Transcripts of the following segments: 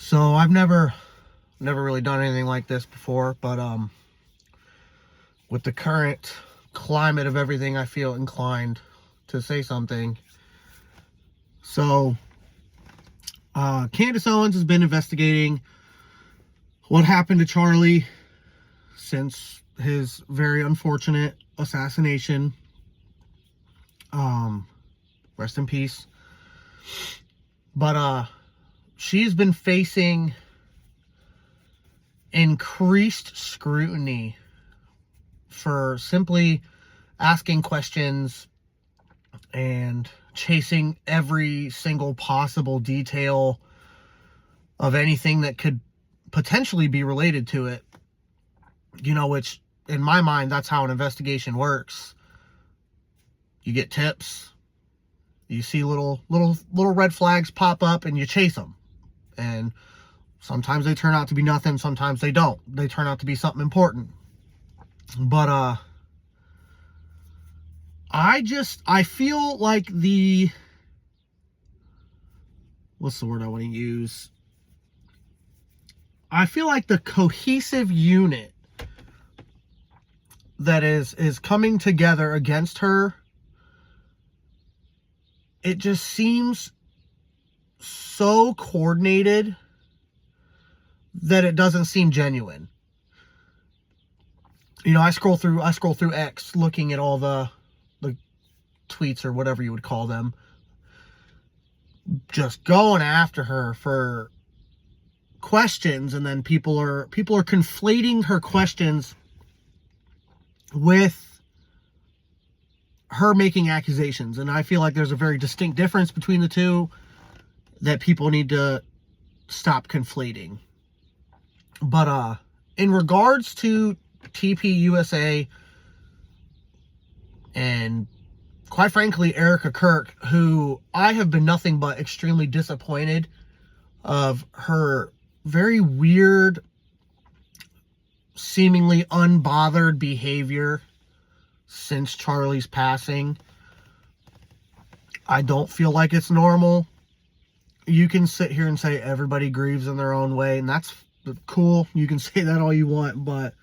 So I've never really done anything like this before, but with the current climate of everything, I feel inclined to say something. So Candace Owens has been investigating what happened to Charlie since his very unfortunate assassination. Rest in peace. But she's been facing increased scrutiny for simply asking questions and chasing every single possible detail of anything that could potentially be related to it. You know, which in my mind, that's how an investigation works. You get tips, you see little red flags pop up, and you chase them. And sometimes they turn out to be nothing, sometimes they don't. They turn out to be something important. But I feel like what's the word I want to use? I feel like the cohesive unit that is coming together against her, it just seems so coordinated that it doesn't seem genuine. You know, I scroll through X looking at all the tweets or whatever you would call them, just going after her for questions, and then people are conflating her questions with her making accusations. And I feel like there's a very distinct difference between the two that people need to stop conflating. But in regards to TPUSA and quite frankly Erica Kirk, who I have been nothing but extremely disappointed of her very weird, seemingly unbothered behavior since Charlie's passing. I don't feel like it's normal. You can sit here and say everybody grieves in their own way, and that's cool. You can say that all you want, but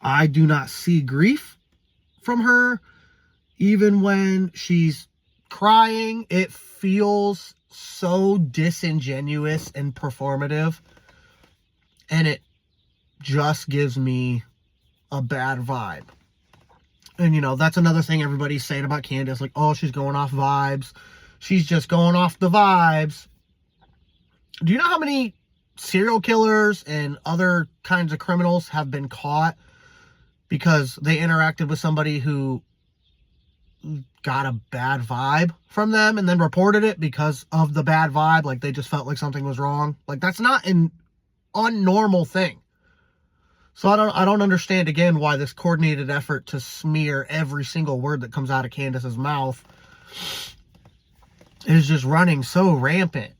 I do not see grief from her. Even when she's crying, it feels so disingenuous and performative, and it just gives me a bad vibe. And you know, that's another thing everybody's saying about Candace, like, oh, she's going off vibes. She's just going off the vibes. Do you know how many serial killers and other kinds of criminals have been caught because they interacted with somebody who got a bad vibe from them and then reported it because of the bad vibe? Like, they just felt like something was wrong. Like, that's not an unnormal thing. So I don't understand, again, why this coordinated effort to smear every single word that comes out of Candace's mouth is just running so rampant.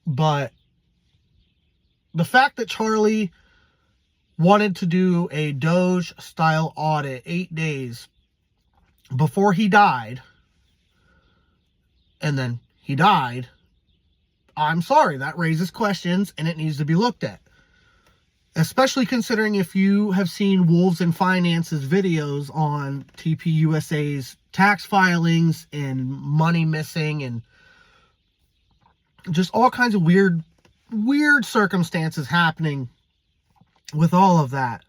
But the fact that Charlie wanted to do a Doge-style audit 8 days before he died, and then he died, I'm sorry, that raises questions, and it needs to be looked at. Especially considering if you have seen Wolves and Finance's videos on TPUSA's tax filings and money missing and just all kinds of weird circumstances happening with all of that.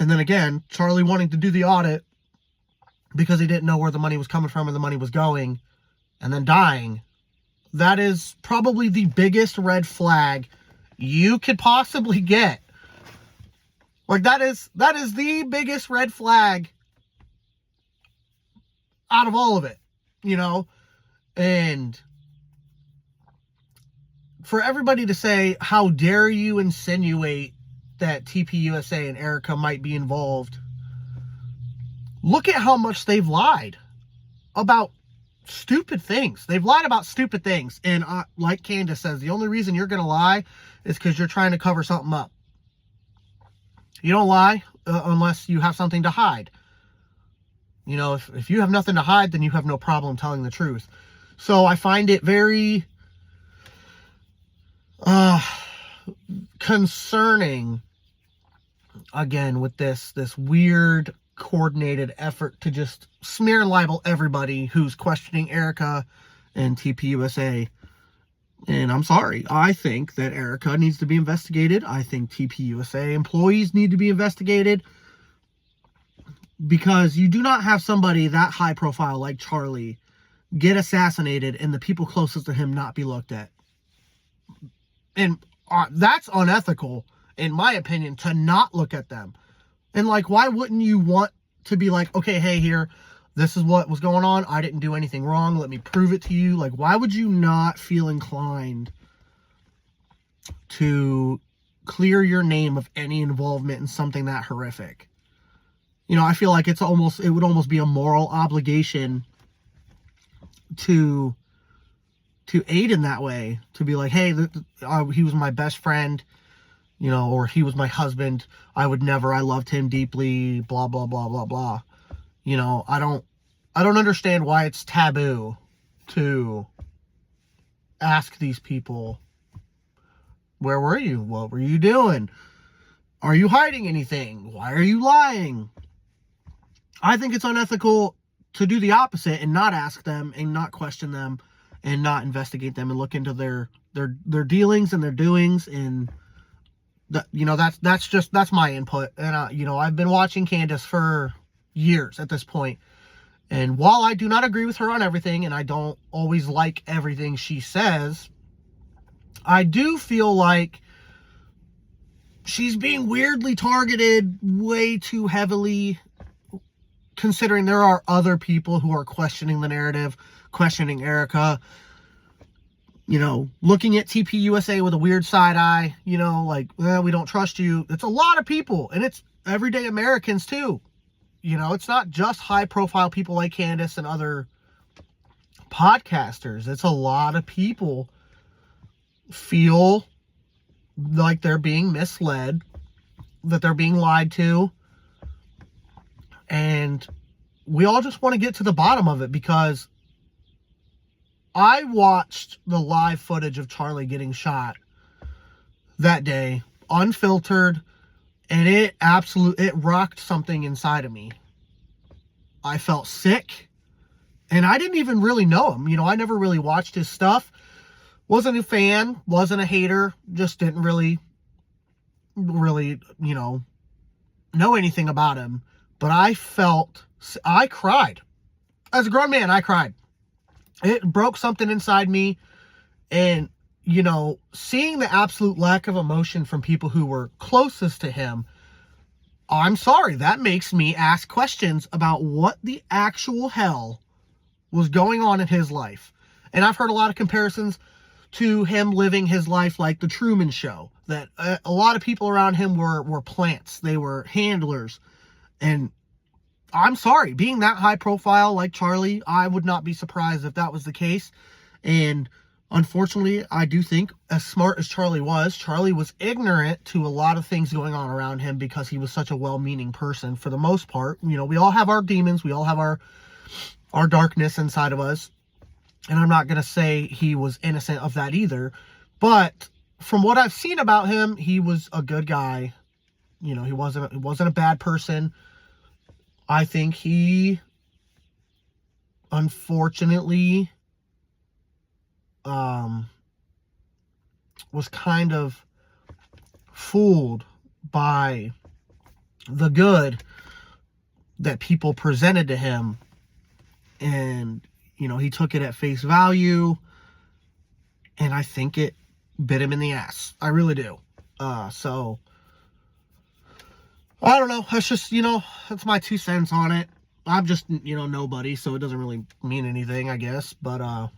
And then again, Charlie wanting to do the audit because he didn't know where the money was coming from and the money was going, and then dying. That is probably the biggest red flag you could possibly get. Like, that is the biggest red flag out of all of it, you know? And for everybody to say, how dare you insinuate that TPUSA and Erica might be involved, look at how much they've lied about stupid things. They've lied about stupid things. And like Candace says, the only reason you're going to lie is because you're trying to cover something up. You don't lie unless you have something to hide. You know, if you have nothing to hide, then you have no problem telling the truth. So I find it very Uh, Concerning, again, with this weird coordinated effort to just smear and libel everybody who's questioning Erica and TPUSA. And I'm sorry, I think that Erica needs to be investigated. I think TPUSA employees need to be investigated, because you do not have somebody that high profile like Charlie get assassinated and the people closest to him not be looked at. And that's unethical, in my opinion, to not look at them. And like, why wouldn't you want to be like, okay, hey, here, this is what was going on. I didn't do anything wrong. Let me prove it to you. Like, why would you not feel inclined to clear your name of any involvement in something that horrific? You know, I feel like it would almost be a moral obligation to aid in that way, to be like, hey, he was my best friend, you know, or he was my husband. I loved him deeply, blah, blah, blah, blah, blah. You know, I don't understand why it's taboo to ask these people, where were you? What were you doing? Are you hiding anything? Why are you lying? I think it's unethical to do the opposite and not ask them and not question them and not investigate them and look into their dealings and their doings. And that, you know, that's my input. And you know, I've been watching Candace for years at this point, and while I do not agree with her on everything and I don't always like everything she says, I do feel like she's being weirdly targeted way too heavily, considering there are other people who are questioning the narrative, questioning Erica, you know, looking at TPUSA with a weird side eye, you know, like, well, we don't trust you. It's a lot of people, and it's everyday Americans too. You know, it's not just high profile people like Candace and other podcasters. It's a lot of people feel like they're being misled, that they're being lied to. And we all just want to get to the bottom of it, because I watched the live footage of Charlie getting shot that day, unfiltered, and it rocked something inside of me. I felt sick, and I didn't even really know him. You know, I never really watched his stuff. Wasn't a fan, wasn't a hater, just didn't really, you know anything about him. But I cried. As a grown man, I cried. It broke something inside me. And, you know, seeing the absolute lack of emotion from people who were closest to him, I'm sorry, that makes me ask questions about what the actual hell was going on in his life. And I've heard a lot of comparisons to him living his life like the Truman Show, that a lot of people around him were plants. They were handlers. And I'm sorry, being that high profile like Charlie, I would not be surprised if that was the case. And unfortunately, I do think, as smart as Charlie was ignorant to a lot of things going on around him, because he was such a well-meaning person for the most part. You know, we all have our demons. We all have our darkness inside of us. And I'm not going to say he was innocent of that either. But from what I've seen about him, he was a good guy. You know, he wasn't a bad person. I think he, unfortunately, was kind of fooled by the good that people presented to him. And, you know, he took it at face value. And I think it bit him in the ass. I really do. So I don't know. That's just, you know, that's my 2 cents on it. I'm just, you know, nobody, so it doesn't really mean anything, I guess. But I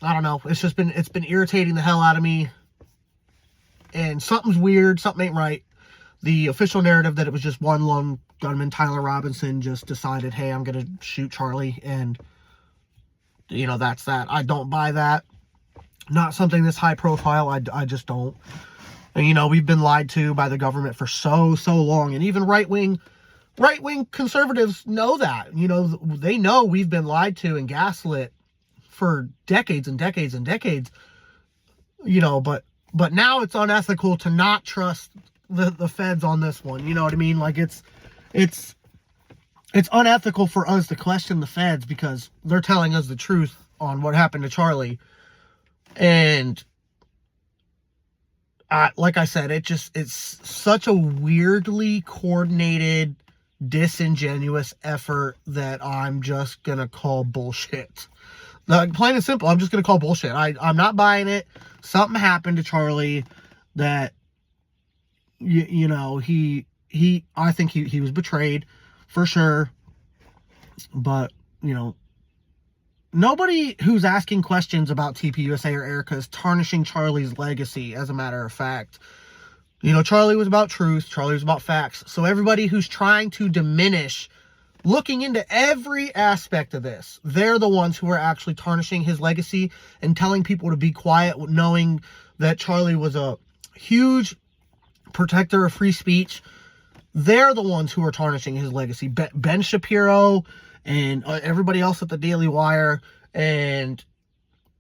don't know. It's been irritating the hell out of me. And something's weird. Something ain't right. The official narrative that it was just one lone gunman, Tyler Robinson, just decided, hey, I'm going to shoot Charlie. And, you know, that's that. I don't buy that. Not something this high profile. I just don't. And, you know, we've been lied to by the government for so long. And even right-wing conservatives know that. You know, they know we've been lied to and gaslit for decades and decades and decades. You know, but But now it's unethical to not trust the feds on this one. You know what I mean? Like, it's unethical for us to question the feds because they're telling us the truth on what happened to Charlie. And like I said, it's such a weirdly coordinated, disingenuous effort that I'm just gonna call bullshit. Like, plain and simple, I'm just gonna call bullshit. I'm not buying it. Something happened to Charlie that, you know, I think he was betrayed for sure. But, you know, nobody who's asking questions about TPUSA or Erica is tarnishing Charlie's legacy, as a matter of fact. You know, Charlie was about truth. Charlie was about facts. So everybody who's trying to diminish, looking into every aspect of this, they're the ones who are actually tarnishing his legacy and telling people to be quiet, knowing that Charlie was a huge protector of free speech. They're the ones who are tarnishing his legacy. Ben Shapiro and everybody else at the Daily Wire, and,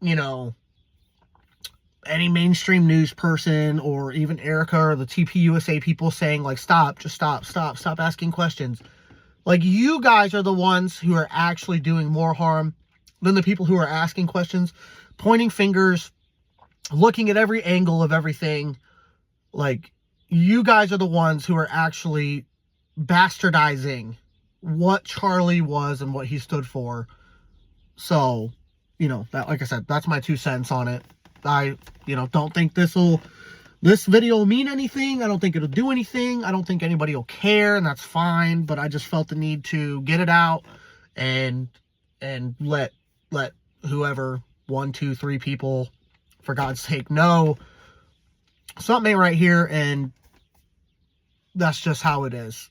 you know, any mainstream news person, or even Erica or the TPUSA people saying, like, stop asking questions. Like, you guys are the ones who are actually doing more harm than the people who are asking questions, pointing fingers, looking at every angle of everything. Like, you guys are the ones who are actually bastardizing what Charlie was and what he stood for. So, you know, that, like I said, that's my 2 cents on it. I, you know, don't think this video will mean anything. I don't think it'll do anything. I don't think anybody will care, and that's fine. But I just felt the need to get it out and let whoever, 1, 2, 3 people, for God's sake, know something ain't right here, and that's just how it is.